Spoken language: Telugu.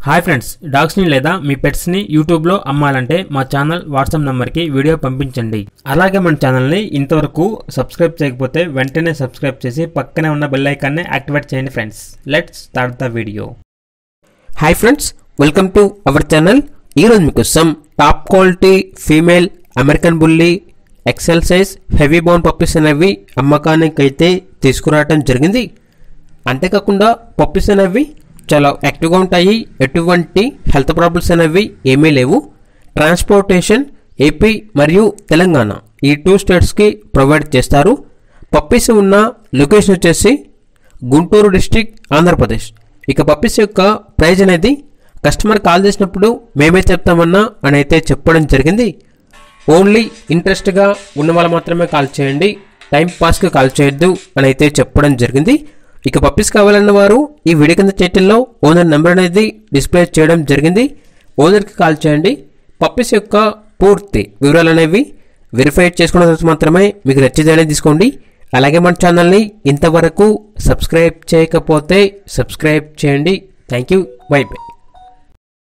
హాయ్ ఫ్రెండ్స్, డాగ్స్ని లేదా మీ పెట్స్ని యూట్యూబ్లో అమ్మాలంటే మా ఛానల్ వాట్సాప్ నెంబర్కి వీడియో పంపించండి. అలాగే మన ఛానల్ని ఇంతవరకు సబ్స్క్రైబ్ చేయకపోతే వెంటనే సబ్స్క్రైబ్ చేసి పక్కనే ఉన్న బెల్ ఐకాన్ని యాక్టివేట్ చేయండి friends. Let's start the video. Hi friends, welcome to our channel. ఈరోజు మీకోసం top quality female American bully XL size heavy bone puppies అనేవి అమ్మకానికి అయితే తీసుకురావడం జరిగింది. అంతేకాకుండా పప్పీస్ అనేవి చాలా యాక్టివ్గా ఉంటాయి. ఎటువంటి హెల్త్ ప్రాబ్లమ్స్ అనేవి ఏమీ లేవు. ట్రాన్స్పోర్టేషన్ ఏపీ మరియు తెలంగాణ ఈ 2 స్టేట్స్కి ప్రొవైడ్ చేస్తారు. పప్పీస్ ఉన్న లొకేషన్ వచ్చేసి గుంటూరు డిస్ట్రిక్ట్, ఆంధ్రప్రదేశ్. ఇక పప్పీస్ యొక్క ప్రైజ్ అనేది కస్టమర్ కాల్ చేసినప్పుడు మేమే చెప్తామన్నా అని అయితే చెప్పడం జరిగింది. ఓన్లీ ఇంట్రెస్ట్గా ఉన్న వాళ్ళు మాత్రమే కాల్ చేయండి, టైం పాస్కి కాల్ చేయొద్దు అని అయితే చెప్పడం జరిగింది. ఇక పప్పీస్ కావాలన్న వారు ఈ వీడియో కింద టైటిల్లో ఓనర్ నెంబర్ అనేది డిస్ప్లే చేయడం జరిగింది. ఓనర్కి కాల్ చేయండి. పప్పీస్ యొక్క పూర్తి వివరాలు అనేవి వెరిఫై చేసుకున్న తర్వాత మాత్రమే మీకు నచ్చేది తీసుకోండి. అలాగే మన ఛానల్ని ఇంతవరకు సబ్స్క్రైబ్ చేయకపోతే సబ్స్క్రైబ్ చేయండి. Thank you. By by.